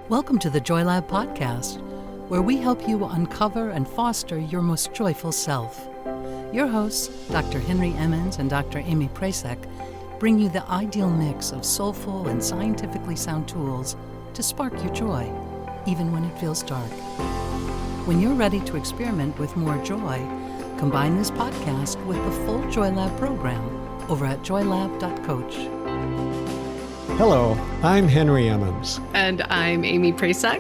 Welcome to the Joy Lab podcast, where we help you uncover and foster your most joyful self. Your hosts, Dr. Henry Emmons and Dr. Amy Prasek, bring you the ideal mix of soulful and scientifically sound tools to spark your joy, even when it feels dark. When you're ready to experiment with more joy, combine this podcast with the full Joy Lab program over at joylab.coach. Hello, I'm Henry Emmons. And I'm Amy Prasek.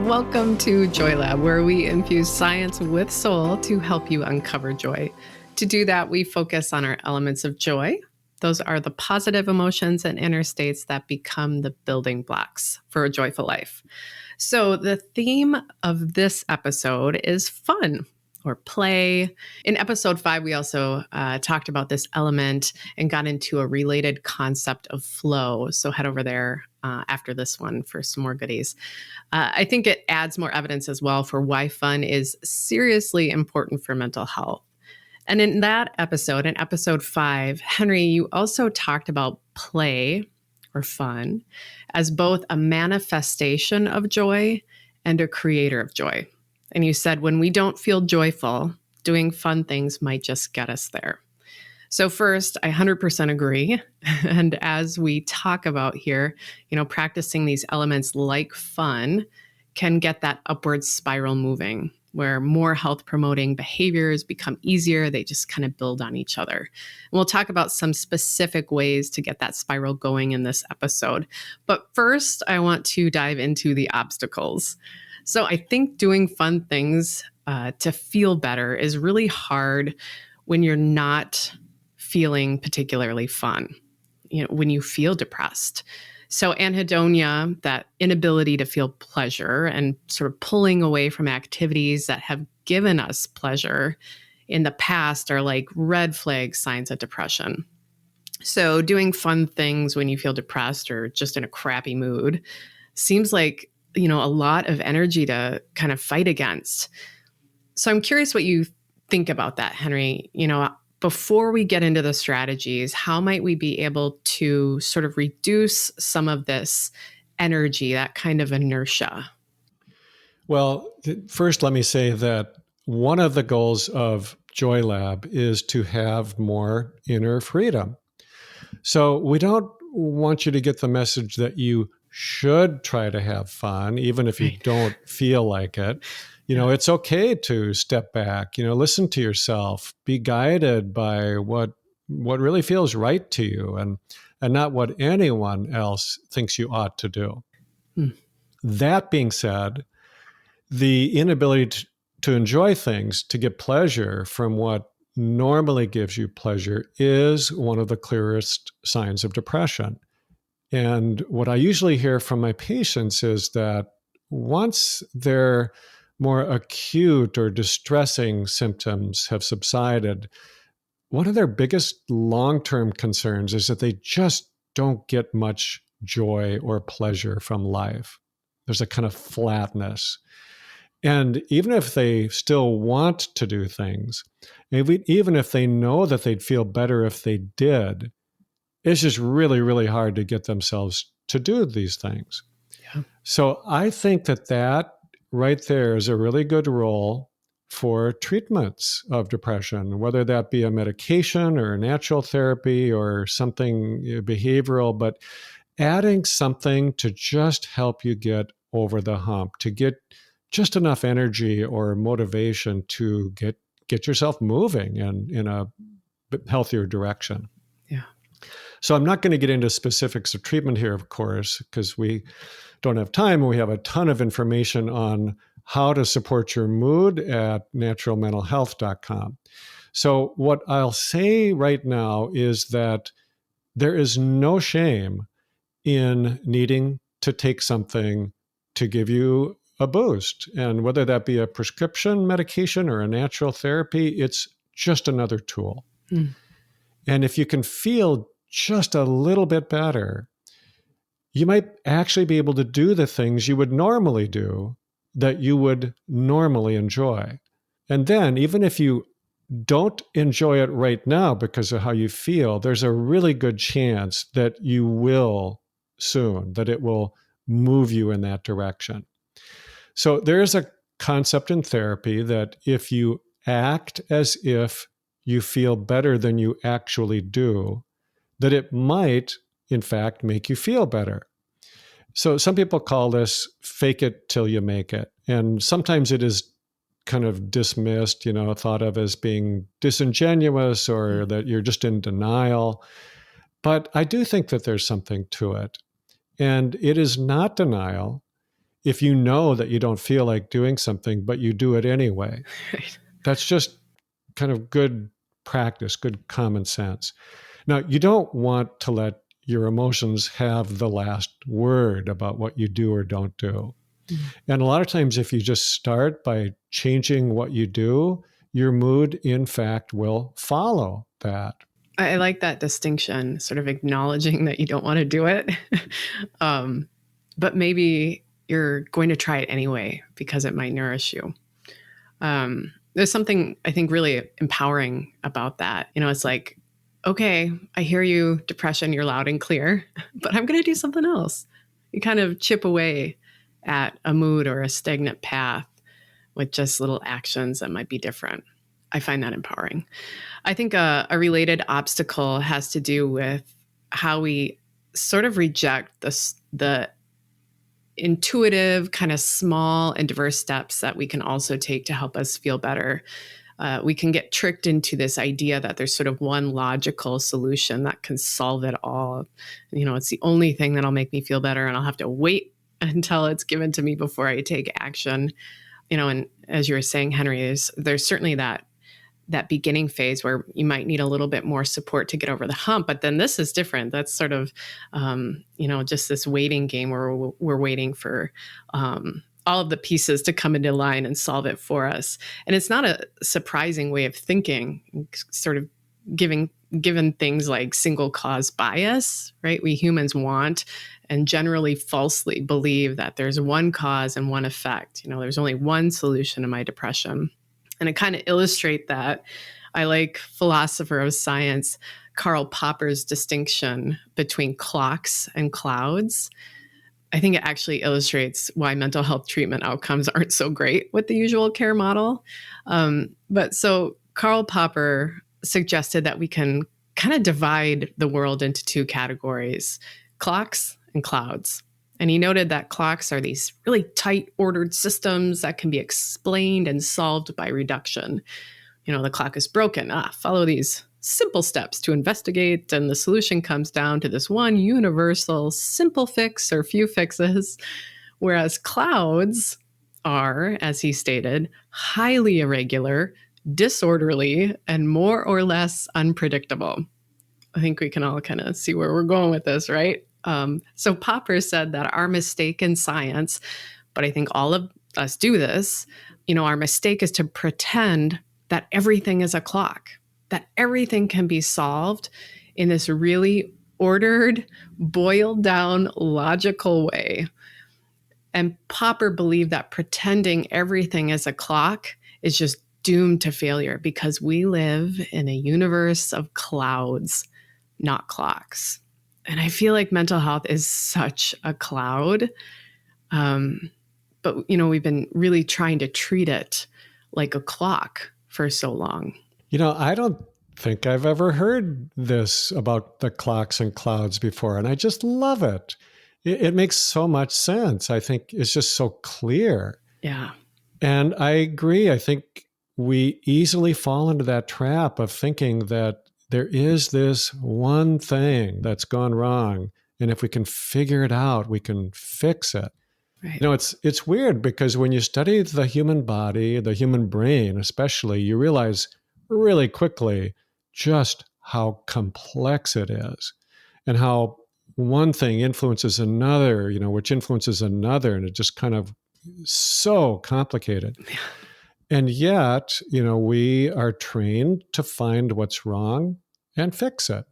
Welcome to Joy Lab, where we infuse science with soul to help you uncover joy. To do that, we focus on our elements of joy. Those are the positive emotions and inner states that become the building blocks for a joyful life. So the theme of this episode is fun or play. In episode 5, we also talked about this element and got into a related concept of flow. So head over there after this one for some more goodies. I think it adds more evidence as well for why fun is seriously important for mental health. And in that episode, in episode 5, Henry, you also talked about play or fun as both a manifestation of joy and a creator of joy. And you said, when we don't feel joyful, doing fun things might just get us there. So first, I 100% agree. And as we talk about here, practicing these elements like fun can get that upward spiral moving, where more health promoting behaviors become easier. They just kind of build on each other. And we'll talk about some specific ways to get that spiral going in this episode. But first, I want to dive into the obstacles. So I think doing fun things to feel better is really hard when you're not feeling particularly fun, when you feel depressed. So anhedonia, that inability to feel pleasure and sort of pulling away from activities that have given us pleasure in the past are like red flag signs of depression. So doing fun things when you feel depressed or just in a crappy mood seems like a lot of energy to kind of fight against. So I'm curious what you think about that, Henry. Before we get into the strategies, how might we be able to sort of reduce some of this energy, that kind of inertia? Well, first, let me say that one of the goals of Joy Lab is to have more inner freedom. So we don't want you to get the message that you should try to have fun, even if you don't feel like it. It's okay to step back, listen to yourself, be guided by what really feels right to you and not what anyone else thinks you ought to do. That being said, the inability to enjoy things, to get pleasure from what normally gives you pleasure is one of the clearest signs of depression. And what I usually hear from my patients is that once their more acute or distressing symptoms have subsided, one of their biggest long-term concerns is that they just don't get much joy or pleasure from life. There's a kind of flatness. And even if they still want to do things, even if they know that they'd feel better if they did, it's just really, really hard to get themselves to do these things. Yeah. So I think that right there is a really good role for treatments of depression, whether that be a medication or a natural therapy or something behavioral, but adding something to just help you get over the hump, to get just enough energy or motivation to get yourself moving in a healthier direction. Yeah. So I'm not going to get into specifics of treatment here, of course, because we don't have time. We have a ton of information on how to support your mood at naturalmentalhealth.com. So what I'll say right now is that there is no shame in needing to take something to give you a boost. And whether that be a prescription medication or a natural therapy, it's just another tool. And if you can feel just a little bit better, you might actually be able to do the things you would normally do that you would normally enjoy. And then even if you don't enjoy it right now because of how you feel, there's a really good chance that you will soon, that it will move you in that direction. So there's a concept in therapy that if you act as if you feel better than you actually do, that it might, in fact, make you feel better. So some people call this fake it till you make it. And sometimes it is kind of dismissed, thought of as being disingenuous or that you're just in denial. But I do think that there's something to it. And it is not denial if you know that you don't feel like doing something, but you do it anyway. Right. That's just kind of good practice, good common sense. Now, you don't want to let your emotions have the last word about what you do or don't do. Mm-hmm. And a lot of times, if you just start by changing what you do, your mood, in fact, will follow that. I like that distinction, sort of acknowledging that you don't want to do it. But maybe you're going to try it anyway because it might nourish you. There's something I think really empowering about that. It's like, okay, I hear you, depression, you're loud and clear, but I'm going to do something else. You kind of chip away at a mood or a stagnant path with just little actions that might be different. I find that empowering. I think a related obstacle has to do with how we sort of reject the intuitive, kind of small and diverse steps that we can also take to help us feel better. We can get tricked into this idea that there's sort of one logical solution that can solve it all. It's the only thing that'll make me feel better, and I'll have to wait until it's given to me before I take action. And as you were saying, Henry, there's certainly that beginning phase where you might need a little bit more support to get over the hump. But then this is different. That's sort of, just this waiting game where we're waiting for all of the pieces to come into line and solve it for us. And it's not a surprising way of thinking, sort of given things like single cause bias, right? We humans want and generally falsely believe that there's one cause and one effect. There's only one solution to my depression. And to kind of illustrate that, I like philosopher of science Karl Popper's distinction between clocks and clouds. I think it actually illustrates why mental health treatment outcomes aren't so great with the usual care model. But so Karl Popper suggested that we can kind of divide the world into two categories, clocks and clouds. And he noted that clocks are these really tight ordered systems that can be explained and solved by reduction. The clock is broken. Follow these simple steps to investigate, and the solution comes down to this one universal simple fix or few fixes. Whereas clouds are, as he stated, highly irregular, disorderly, and more or less unpredictable. I think we can all kind of see where we're going with this, right? So Popper said that our mistake in science, but I think all of us do this, our mistake is to pretend that everything is a clock, that everything can be solved in this really ordered, boiled down, logical way. And Popper believed that pretending everything is a clock is just doomed to failure because we live in a universe of clouds, not clocks. And I feel like mental health is such a cloud. But, we've been really trying to treat it like a clock for so long. I don't think I've ever heard this about the clocks and clouds before, and I just love it. It makes so much sense. I think it's just so clear. Yeah. And I agree. I think we easily fall into that trap of thinking that there is this one thing that's gone wrong, and if we can figure it out, we can fix it. Right. It's weird because when you study the human body, the human brain especially, you realize really quickly just how complex it is and how one thing influences another, which influences another, and it just kind of so complicated. Yeah. And yet, we are trained to find what's wrong and fix it.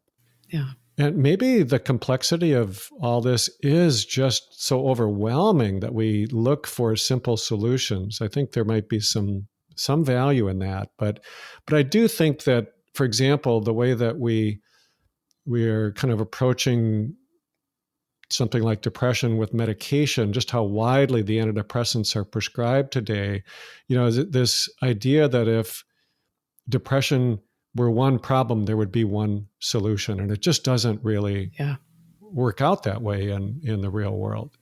Yeah. And maybe the complexity of all this is just so overwhelming that we look for simple solutions. I think there might be some value in that. But I do think that, for example, the way that we are kind of approaching something like depression with medication, just how widely the antidepressants are prescribed today, this idea that if depression were one problem, there would be one solution. And it just doesn't really work out that way in the real world.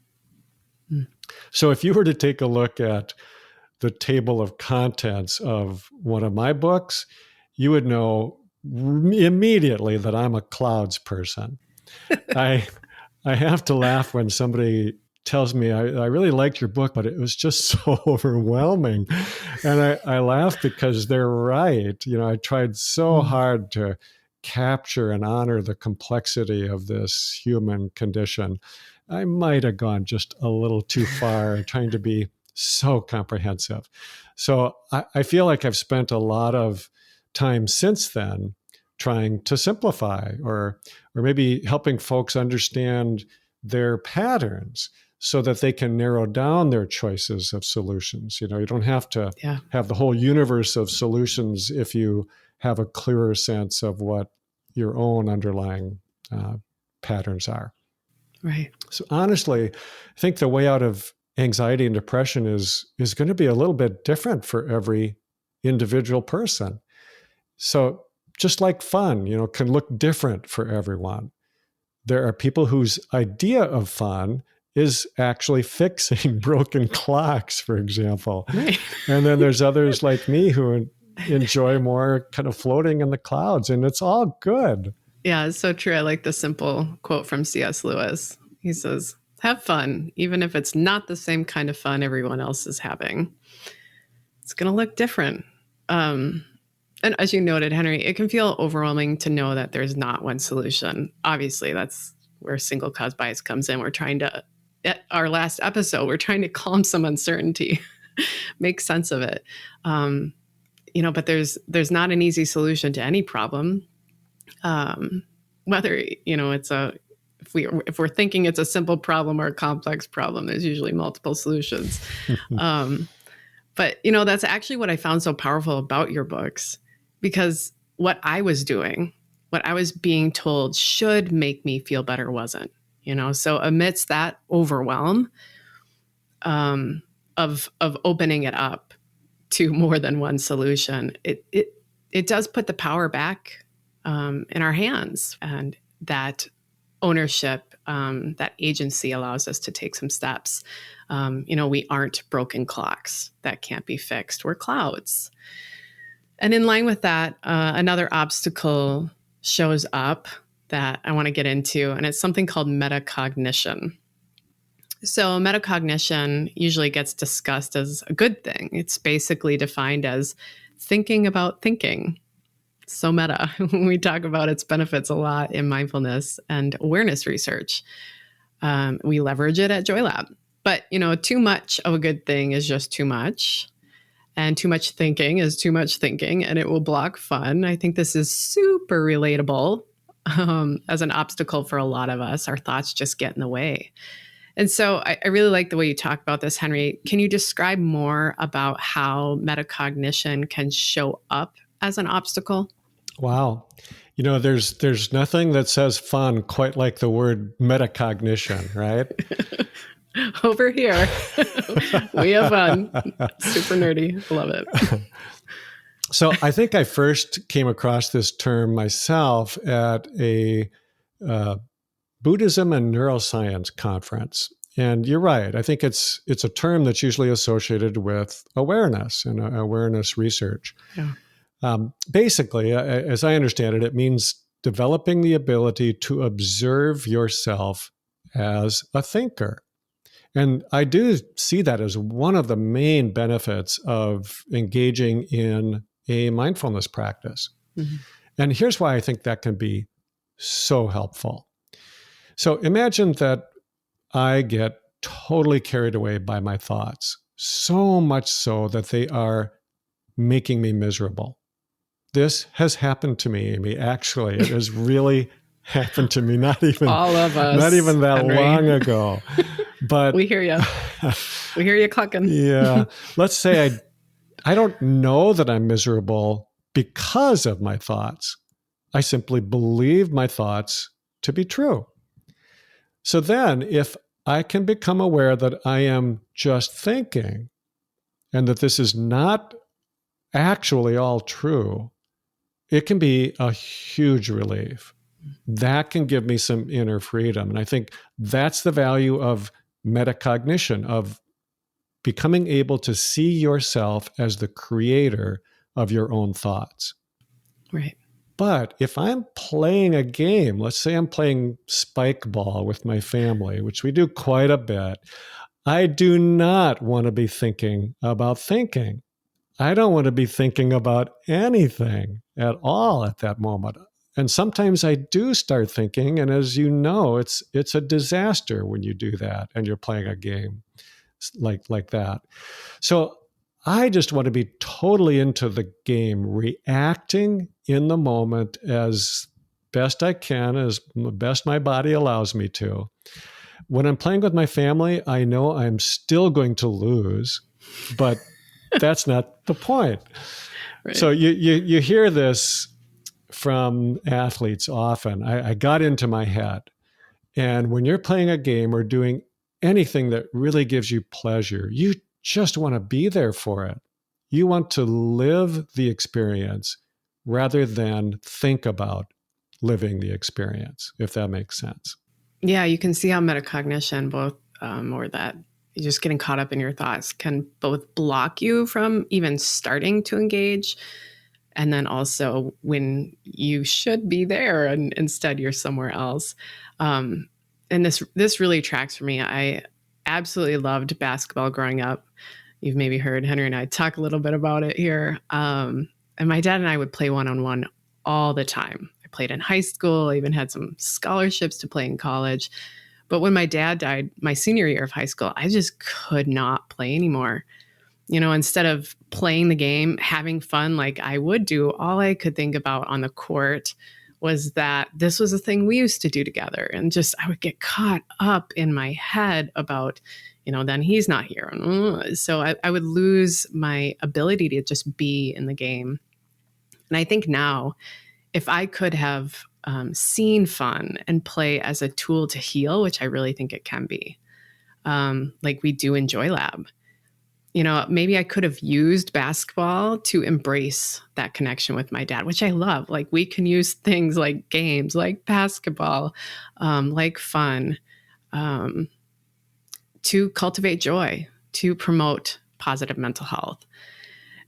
Mm. So if you were to take a look at the table of contents of one of my books, you would know immediately that I'm a clouds person. I have to laugh when somebody tells me, I really liked your book, but it was just so overwhelming. And I laugh because they're right. I tried so hard to capture and honor the complexity of this human condition. I might have gone just a little too far trying to be so comprehensive. So I feel like I've spent a lot of time since then trying to simplify or maybe helping folks understand their patterns so that they can narrow down their choices of solutions. You don't have to have the whole universe of solutions if you have a clearer sense of what your own underlying patterns are. Right. So honestly, I think the way out of anxiety and depression is going to be a little bit different for every individual person. So just like fun, can look different for everyone. There are people whose idea of fun is actually fixing broken clocks, for example. Right. And then there's others like me who enjoy more kind of floating in the clouds, and it's all good. Yeah, it's so true. I like the simple quote from C.S. Lewis. He says, have fun, even if it's not the same kind of fun everyone else is having. It's going to look different. And as you noted, Henry, it can feel overwhelming to know that there's not one solution. Obviously, that's where single cause bias comes in. At our last episode, we're trying to calm some uncertainty, make sense of it. But there's not an easy solution to any problem. Whether, if we're thinking it's a simple problem or a complex problem, there's usually multiple solutions. But that's actually what I found so powerful about your books, because what I was doing, what I was being told should make me feel better wasn't, so amidst that overwhelm of opening it up to more than one solution, it does put the power back in our hands, and that ownership, that agency allows us to take some steps. We aren't broken clocks that can't be fixed. We're clouds. And in line with that, another obstacle shows up that I want to get into, and it's something called metacognition. So metacognition usually gets discussed as a good thing. It's basically defined as thinking about thinking. So meta. We talk about its benefits a lot in mindfulness and awareness research. We leverage it at JoyLab. But, too much of a good thing is just too much. And too much thinking is too much thinking, and it will block fun. I think this is super relatable as an obstacle for a lot of us. Our thoughts just get in the way. And so I really like the way you talk about this, Henry. Can you describe more about how metacognition can show up as an obstacle? Wow. There's nothing that says fun quite like the word metacognition, right? Over here, we have fun. Super nerdy. Love it. So I think I first came across this term myself at a Buddhism and neuroscience conference. And you're right. I think it's a term that's usually associated with awareness and awareness research. Yeah. Basically, as I understand it, it means developing the ability to observe yourself as a thinker. And I do see that as one of the main benefits of engaging in a mindfulness practice. Mm-hmm. And here's why I think that can be so helpful. So imagine that I get totally carried away by my thoughts, so much so that they are making me miserable. This has happened to me, Amy. Actually, it has really happened to me. Not even all of us. Not even that Henry. Long ago. But we hear you. We hear you clucking. Yeah. Let's say I don't know that I'm miserable because of my thoughts. I simply believe my thoughts to be true. So then if I can become aware that I am just thinking and that this is not actually all true, it can be a huge relief. That can give me some inner freedom. And I think that's the value of metacognition, of becoming able to see yourself as the creator of your own thoughts. Right. But if I'm playing a game, let's say I'm playing spike ball with my family, which we do quite a bit, I do not want to be thinking about thinking. I don't want to be thinking about anything at all at that moment. And sometimes I do start thinking, and as you know, it's a disaster when you do that and you're playing a game like that. So I just want to be totally into the game, reacting in the moment as best I can, as best my body allows me to. When I'm playing with my family, I know I'm still going to lose, but that's not the point. Right. So you hear this from athletes often. I got into my head. And when you're playing a game or doing anything that really gives you pleasure, you just want to be there for it. You want to live the experience rather than think about living the experience, if that makes sense. Yeah, you can see how metacognition, both or that you're just getting caught up in your thoughts, can both block you from even starting to engage, and then also when you should be there and instead you're somewhere else. And this really tracks for me. I absolutely loved basketball growing up. You've maybe heard Henry and I talk a little bit about it here. And my dad and I would play one-on-one all the time. I played in high school. I even had some scholarships to play in college. But when my dad died, my senior year of high school, I just could not play anymore. You know, instead of playing the game, having fun like I would do, all I could think about on the court was that this was a thing we used to do together. And just, I would get caught up in my head about, you know, then he's not here. So I would lose my ability to just be in the game. And I think now, if I could have seen fun and play as a tool to heal, which I really think it can be, like we do in Joy Lab, you know, maybe I could have used basketball to embrace that connection with my dad, which I love. Like we can use things like games, like basketball, like fun, to cultivate joy, to promote positive mental health.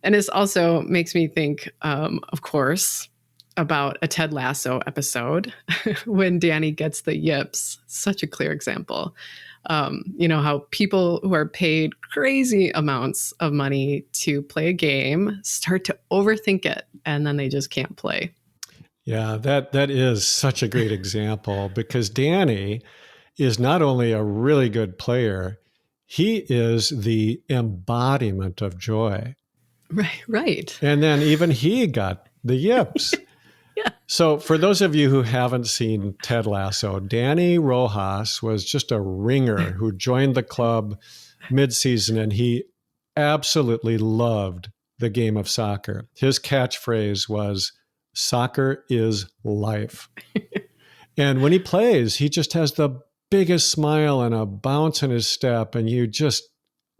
And this also makes me think, of course, about a Ted Lasso episode when Danny gets the yips. Such a clear example. You know, how people who are paid crazy amounts of money to play a game start to overthink it, and then they just can't play. Yeah, that is such a great example, because Danny is not only a really good player, he is the embodiment of joy. Right. And then even he got the yips. Yeah. So for those of you who haven't seen Ted Lasso, Danny Rojas was just a ringer who joined the club mid-season, and he absolutely loved the game of soccer. His catchphrase was, "Soccer is life." And when he plays, he just has the biggest smile and a bounce in his step, and you just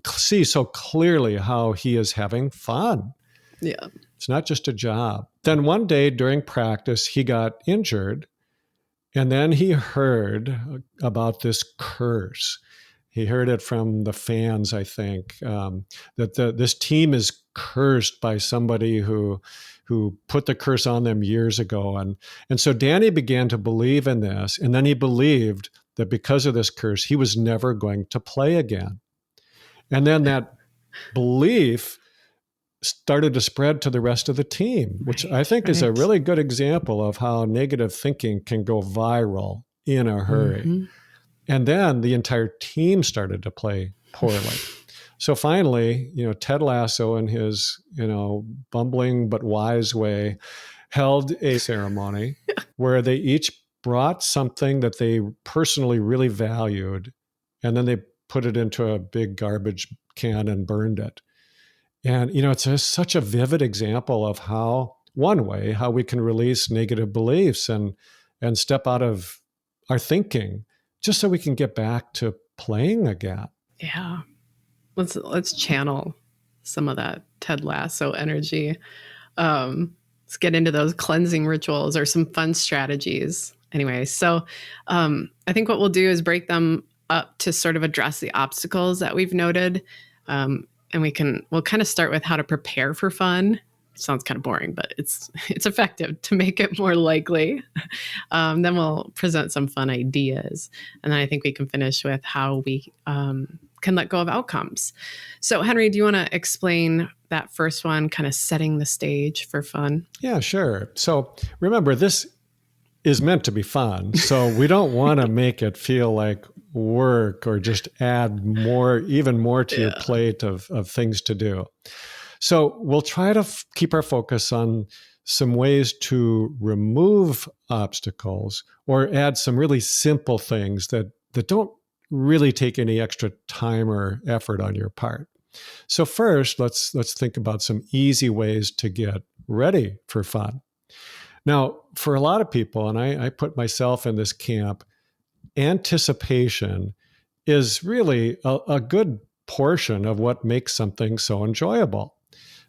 see so clearly how he is having fun. Yeah. It's not just a job. Then one day during practice, he got injured, and then he heard about this curse. He heard it from the fans, I think, that this team is cursed by somebody who put the curse on them years ago. And so Danny began to believe in this, and then he believed that because of this curse, he was never going to play again. And then that belief started to spread to the rest of the team, which I think is a really good example of how negative thinking can go viral in a hurry. Mm-hmm. And then the entire team started to play poorly. So finally, you know, Ted Lasso, in his, you know, bumbling but wise way, held a ceremony where they each brought something that they personally really valued, and then they put it into a big garbage can and burned it. And, you know, it's such a vivid example of how we can release negative beliefs and step out of our thinking just so we can get back to playing again. Yeah. Let's channel some of that Ted Lasso energy. Let's get into those cleansing rituals or some fun strategies. Anyway, so I think what we'll do is break them up to sort of address the obstacles that we've noted. And we'll kind of start with how to prepare for fun. Sounds kind of boring, but it's effective to make it more likely. Then we'll present some fun ideas. And then I think we can finish with how we can let go of outcomes. So Henry, do you want to explain that first one, kind of setting the stage for fun? Yeah, sure. So remember, this is meant to be fun. So we don't want to make it feel like work or just add even more to your plate of things to do. So we'll try to keep our focus on some ways to remove obstacles or add some really simple things that don't really take any extra time or effort on your part. So first, let's think about some easy ways to get ready for fun. Now, for a lot of people, and I put myself in this camp, anticipation is really a good portion of what makes something so enjoyable.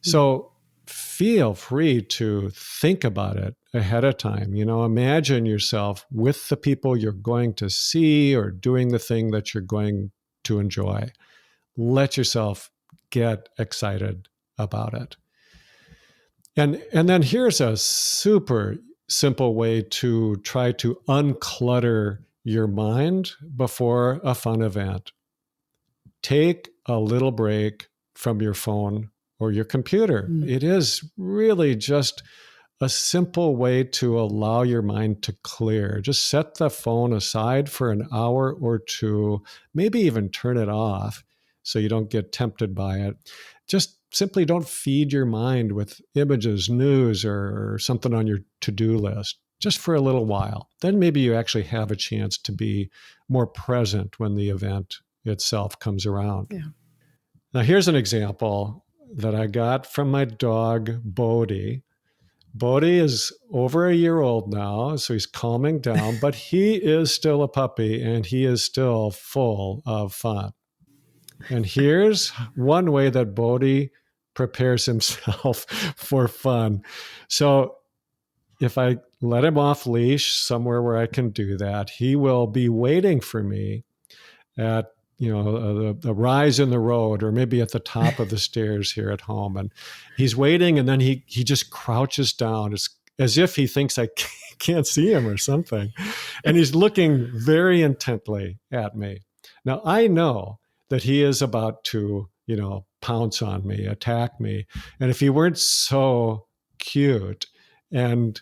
So feel free to think about it ahead of time. Imagine yourself with the people you're going to see or doing the thing that you're going to enjoy. Let yourself get excited about it. And then here's a super simple way to try to unclutter your mind before a fun event. Take a little break from your phone or your computer. It is really just a simple way to allow your mind to clear. Just set the phone aside for an hour or two, maybe even turn it off so you don't get tempted by it. Just simply don't feed your mind with images, news, or something on your to-do list, just for a little while. Then maybe you actually have a chance to be more present when the event itself comes around. Yeah. Now, here's an example that I got from my dog, Bodhi. Bodhi is over a year old now, so he's calming down, but he is still a puppy and he is still full of fun. And here's one way that Bodhi prepares himself for fun. So if I let him off leash somewhere where I can do that, he will be waiting for me at the rise in the road, or maybe at the top of the stairs here at home. And he's waiting, and then he just crouches down. It's as if he thinks I can't see him or something. And he's looking very intently at me. Now, I know that he is about to, pounce on me, attack me. And if he weren't so cute and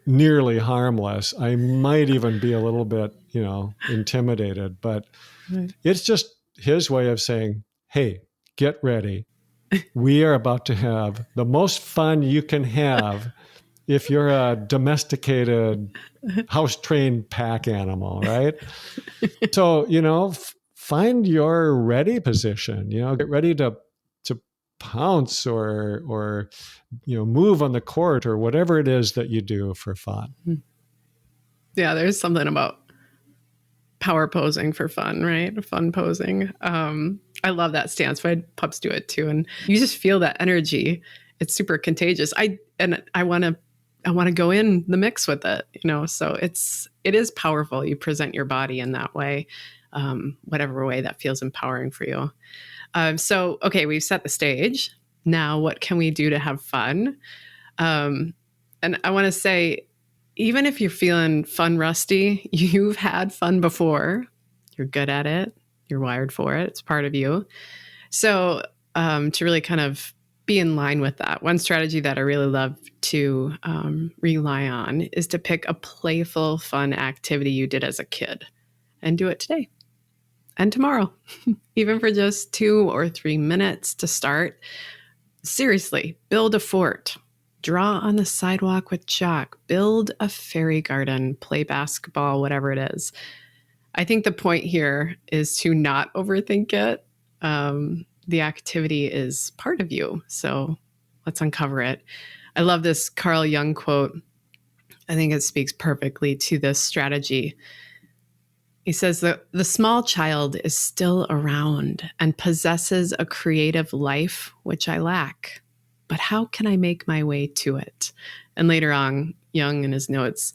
nearly harmless, I might even be a little bit, intimidated. But it's just his way of saying, hey, get ready. We are about to have the most fun you can have if you're a domesticated, house-trained pack animal, right? So, find your ready position, get ready to pounce or move on the court or whatever it is that you do for fun. Yeah, there's something about power posing for fun, right? Fun posing. I love that stance. My pups do it too, and you just feel that energy. It's super contagious. I want to go in the mix with it, So it is powerful. You present your body in that way, whatever way that feels empowering for you. So, okay, we've set the stage. Now, what can we do to have fun? And I want to say, even if you're feeling fun rusty, you've had fun before. You're good at it. You're wired for it. It's part of you. So, to really kind of be in line with that, one strategy that I really love to rely on is to pick a playful, fun activity you did as a kid and do it today and tomorrow, even for just 2 or 3 minutes to start. Seriously, build a fort, draw on the sidewalk with chalk, build a fairy garden, play basketball, whatever it is. I think the point here is to not overthink it. The activity is part of you, so let's uncover it. I love this Carl Jung quote. I think it speaks perfectly to this strategy. He says that the small child is still around and possesses a creative life, which I lack. But how can I make my way to it? And later on, Jung in his notes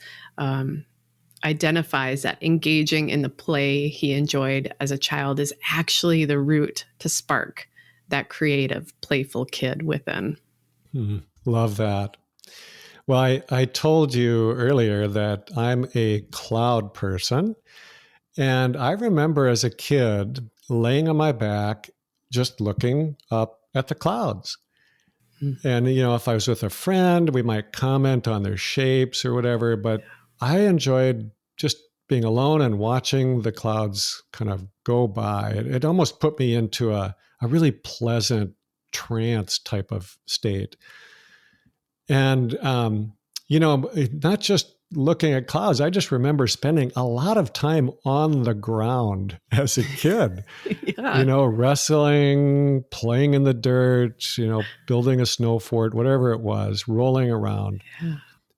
identifies that engaging in the play he enjoyed as a child is actually the route to spark that creative, playful kid within. Love that. Well, I told you earlier that I'm a cloud person. And I remember as a kid laying on my back, just looking up at the clouds. And, if I was with a friend, we might comment on their shapes or whatever. But I enjoyed just being alone and watching the clouds kind of go by. It almost put me into a really pleasant trance type of state. And, not just looking at clouds, I just remember spending a lot of time on the ground as a kid, wrestling, playing in the dirt, building a snow fort, whatever it was, rolling around. Yeah.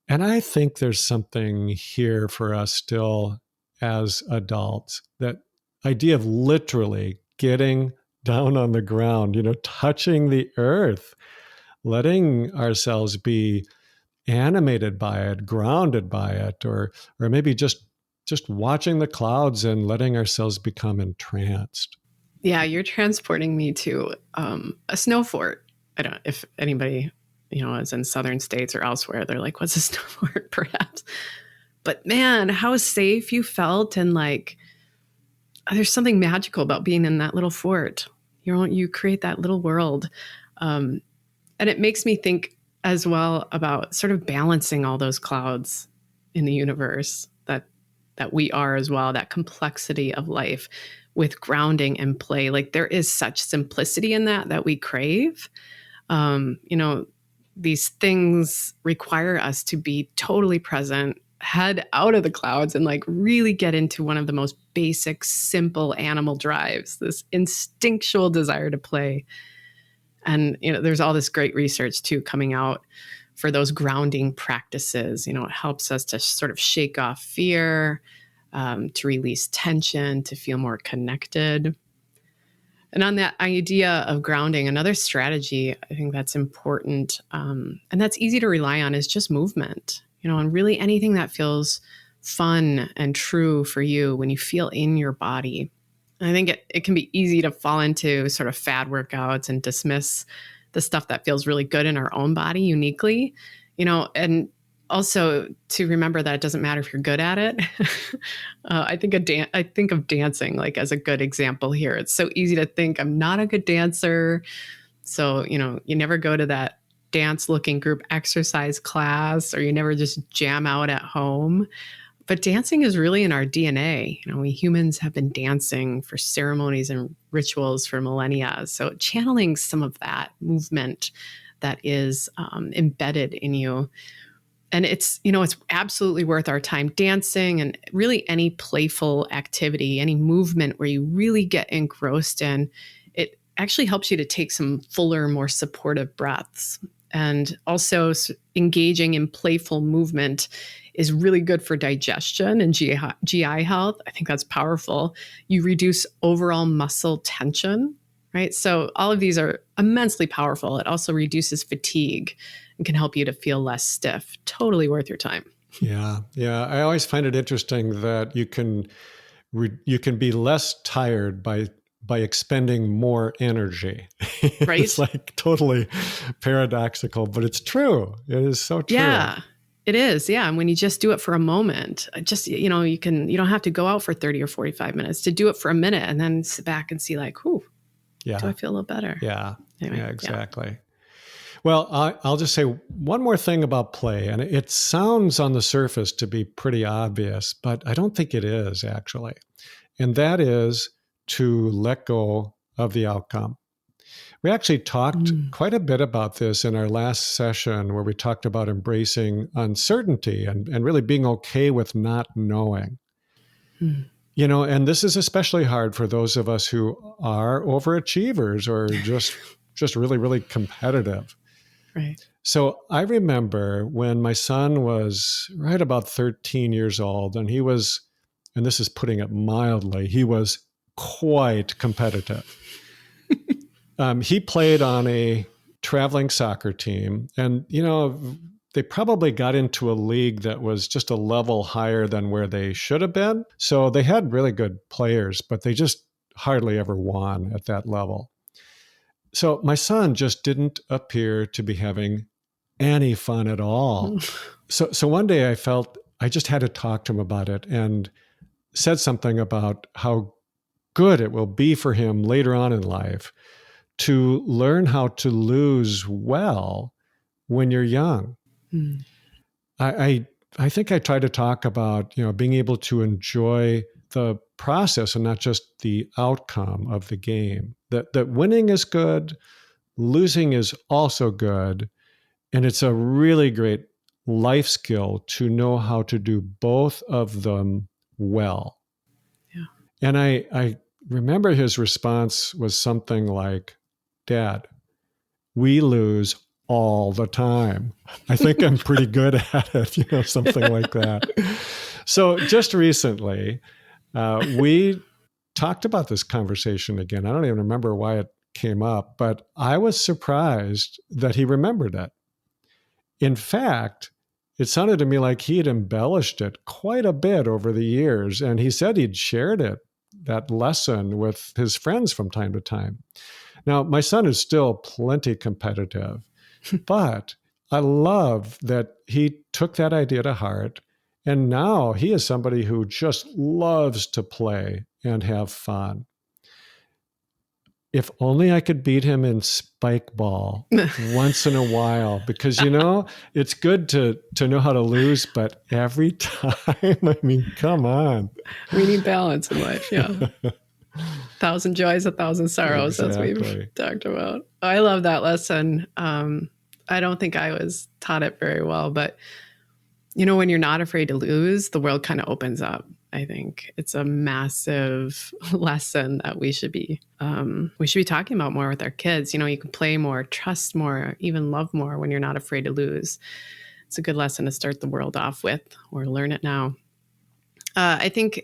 And I think there's something here for us still as adults, that idea of literally getting down on the ground, touching the earth, letting ourselves be animated by it, grounded by it, or maybe just watching the clouds and letting ourselves become entranced. Yeah, you're transporting me to a snow fort. I don't know if anybody, is in southern states or elsewhere. They're like, what's a snow fort, perhaps? But man, how safe you felt. And like, there's something magical about being in that little fort. You create that little world. And it makes me think as well about sort of balancing all those clouds in the universe that we are as well, that complexity of life with grounding and play. Like there is such simplicity in that we crave. These things require us to be totally present, head out of the clouds and like really get into one of the most basic, simple animal drives, this instinctual desire to play. And, there's all this great research too coming out for those grounding practices. It helps us to sort of shake off fear, to release tension, to feel more connected. And on that idea of grounding, another strategy I think that's important, and that's easy to rely on, is just movement, and really anything that feels fun and true for you when you feel in your body. I think it can be easy to fall into sort of fad workouts and dismiss the stuff that feels really good in our own body uniquely, and also to remember that it doesn't matter if you're good at it. I think of dancing like as a good example here. It's so easy to think I'm not a good dancer. So, you never go to that dance looking group exercise class, or you never just jam out at home. But dancing is really in our DNA. We humans have been dancing for ceremonies and rituals for millennia. So channeling some of that movement that is embedded in you. And it's absolutely worth our time. Dancing and really any playful activity, any movement where you really get engrossed in, it actually helps you to take some fuller, more supportive breaths. And also engaging in playful movement is really good for digestion and GI health. I think that's powerful. You reduce overall muscle tension, right? So all of these are immensely powerful. It also reduces fatigue and can help you to feel less stiff. Totally worth your time. Yeah. I always find it interesting that you can be less tired by expending more energy. Right? It's like totally paradoxical, but it's true. It is so true. Yeah, it is. Yeah. And when you just do it for a moment, you don't have to go out for 30 or 45 minutes, to do it for a minute and then sit back and see like, do I feel a little better? Yeah. Anyway, yeah, exactly. Well, I'll just say one more thing about play, and it sounds on the surface to be pretty obvious, but I don't think it is actually. And that is to let go of the outcome. We actually talked quite a bit about this in our last session, where we talked about embracing uncertainty and really being okay with not knowing. And this is especially hard for those of us who are overachievers or just really, really competitive. Right. So I remember when my son was right about 13 years old, and he was and this is putting it mildly, he was quite competitive. He played on a traveling soccer team, and, they probably got into a league that was just a level higher than where they should have been. So they had really good players, but they just hardly ever won at that level. So my son just didn't appear to be having any fun at all. So one day I felt I just had to talk to him about it, and said something about how good it will be for him later on in life to learn how to lose well when you're young. Mm. I think I try to talk about, being able to enjoy the process and not just the outcome of the game. That winning is good, losing is also good, and it's a really great life skill to know how to do both of them well. Yeah. And I remember his response was something like, "Dad, we lose all the time. I think I'm pretty good at it," something like that. So just recently, we talked about this conversation again. I don't even remember why it came up, but I was surprised that he remembered it. In fact, it sounded to me like he had embellished it quite a bit over the years, and he said he'd shared that lesson with his friends from time to time. Now, my son is still plenty competitive, but I love that he took that idea to heart, and now he is somebody who just loves to play and have fun. If only I could beat him in spike ball once in a while, because, it's good to know how to lose, but every time, come on. We need balance in life. Yeah. 1,000 joys, 1,000 sorrows, Exactly. as we've talked about. I love that lesson. I don't think I was taught it very well, but when you're not afraid to lose, the world kind of opens up. I think it's a massive lesson that we should be talking about more with our kids. You can play more, trust more, even love more when you're not afraid to lose. It's a good lesson to start the world off with, or learn it now. I think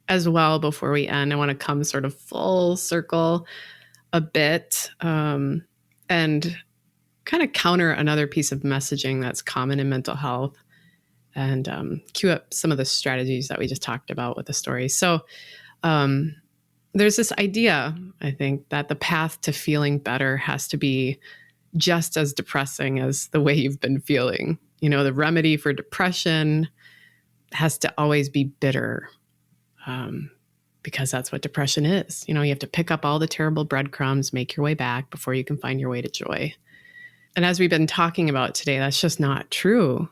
as well, before we end, I want to come sort of full circle a bit, and kind of counter another piece of messaging that's common in mental health, and cue up some of the strategies that we just talked about with the story. So there's this idea, I think, that the path to feeling better has to be just as depressing as the way you've been feeling. The remedy for depression has to always be bitter, because that's what depression is. You have to pick up all the terrible breadcrumbs, make your way back before you can find your way to joy. And as we've been talking about today, that's just not true.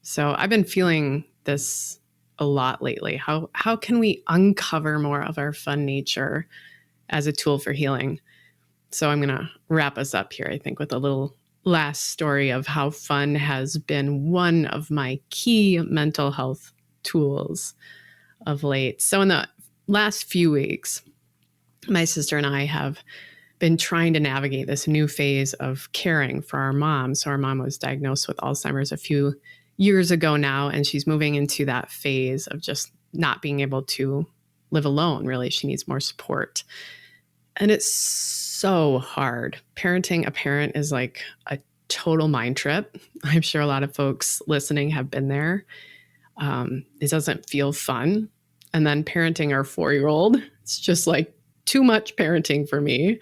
So I've been feeling this a lot lately. How can we uncover more of our fun nature as a tool for healing? So I'm going to wrap us up here, I think, with a little last story of how fun has been one of my key mental health tools of late. So in the last few weeks, my sister and I have been trying to navigate this new phase of caring for our mom. So our mom was diagnosed with Alzheimer's a few years ago now, and she's moving into that phase of just not being able to live alone, really. She needs more support. And it's so hard. Parenting a parent is like a total mind trip. I'm sure a lot of folks listening have been there. It doesn't feel fun. And then parenting our 4-year-old, it's just like too much parenting for me.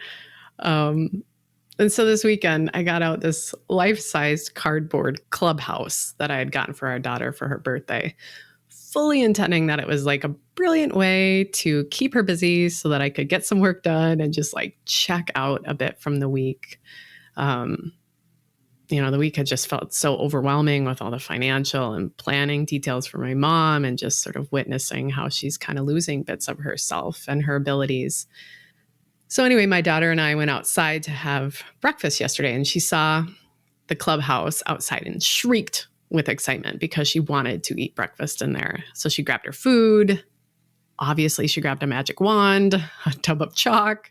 And so this weekend, I got out this life-sized cardboard clubhouse that I had gotten for our daughter for her birthday, fully intending that it was like a brilliant way to keep her busy so that I could get some work done and just like check out a bit from the week. The week had just felt so overwhelming with all the financial and planning details for my mom, and just sort of witnessing how she's kind of losing bits of herself and her abilities. So anyway, my daughter and I went outside to have breakfast yesterday, and she saw the clubhouse outside and shrieked with excitement because she wanted to eat breakfast in there. So she grabbed her food. Obviously, she grabbed a magic wand, a tub of chalk,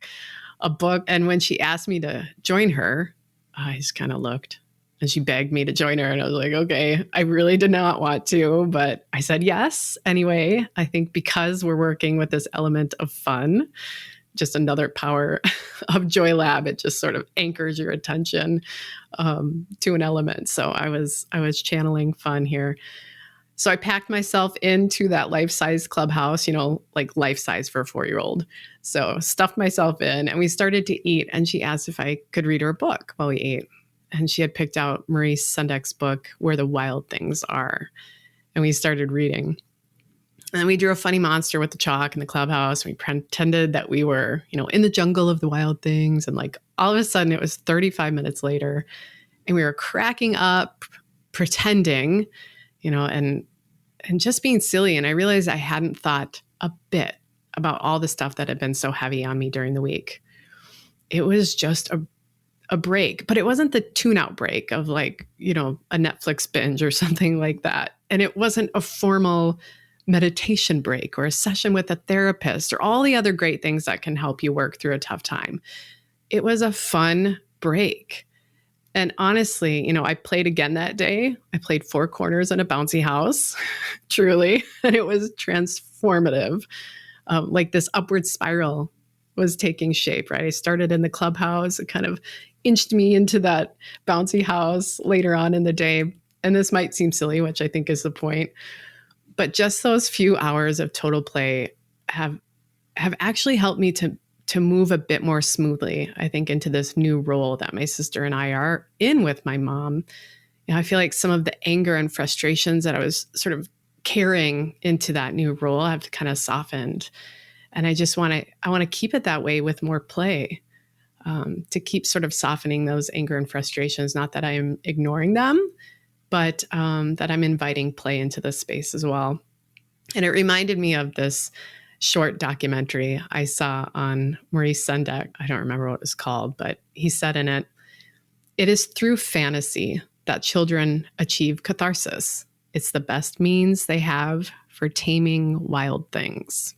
a book. And when she asked me to join her, I just kind of looked. And she begged me to join her. And I was like, okay, I really did not want to, but I said yes. Anyway, I think because we're working with this element of fun, just another power of Joy Lab, it just sort of anchors your attention to an element. So I was channeling fun here. So I packed myself into that life-size clubhouse, like life-size for a 4-year-old. So stuffed myself in and we started to eat. And she asked if I could read her a book while we ate. And she had picked out Maurice Sendek's book, Where the Wild Things Are. And we started reading. And we drew a funny monster with the chalk in the clubhouse. We pretended that we were, in the jungle of the wild things. And like all of a sudden it was 35 minutes later and we were cracking up, pretending, and just being silly. And I realized I hadn't thought a bit about all the stuff that had been so heavy on me during the week. It was just a break, but it wasn't the tune-out break of like, a Netflix binge or something like that. And it wasn't a formal meditation break or a session with a therapist or all the other great things that can help you work through a tough time. It was a fun break. And honestly, I played again that day. I played 4 corners in a bouncy house, truly. And it was transformative. Like this upward spiral was taking shape, right? I started in the clubhouse. It kind of inched me into that bouncy house later on in the day. And this might seem silly, which I think is the point. But just those few hours of total play have actually helped me to move a bit more smoothly, I think, into this new role that my sister and I are in with my mom. I feel like some of the anger and frustrations that I was sort of carrying into that new role have kind of softened. And I just want to keep it that way with more play, to keep sort of softening those anger and frustrations. Not that I am ignoring them, but that I'm inviting play into this space as well. And it reminded me of this short documentary I saw on Maurice Sendek. I don't remember what it was called, but he said in it, "It is through fantasy that children achieve catharsis. It's the best means they have for taming wild things."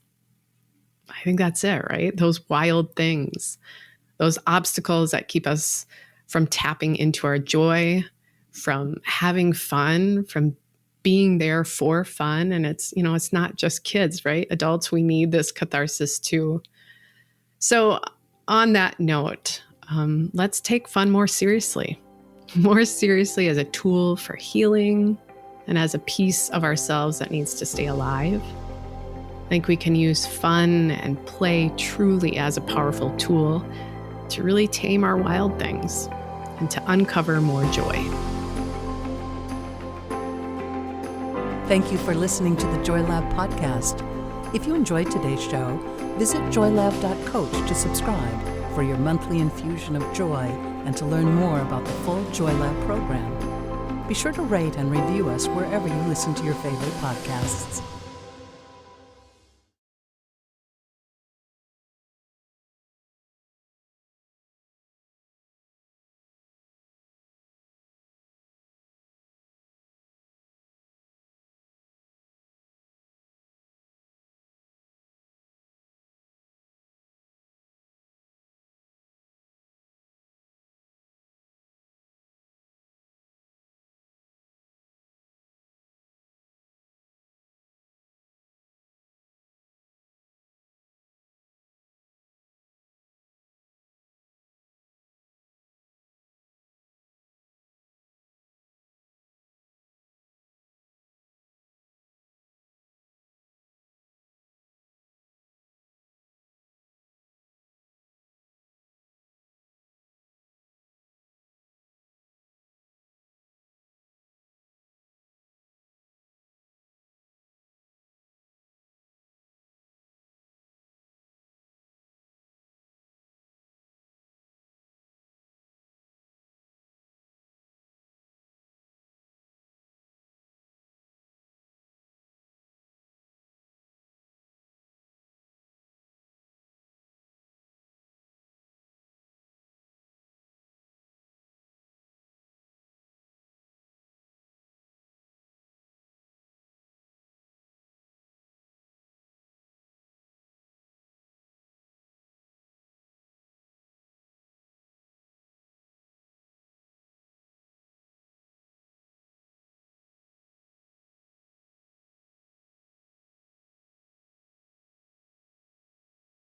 I think that's it, right? Those wild things, those obstacles that keep us from tapping into our joy, from having fun, from being there for fun. And it's not just kids, right? Adults, we need this catharsis too. So on that note, let's take fun more seriously as a tool for healing and as a piece of ourselves that needs to stay alive. I think we can use fun and play truly as a powerful tool to really tame our wild things and to uncover more joy. Thank you for listening to the Joy Lab podcast. If you enjoyed today's show, visit joylab.coach to subscribe for your monthly infusion of joy and to learn more about the full Joy Lab program. Be sure to rate and review us wherever you listen to your favorite podcasts.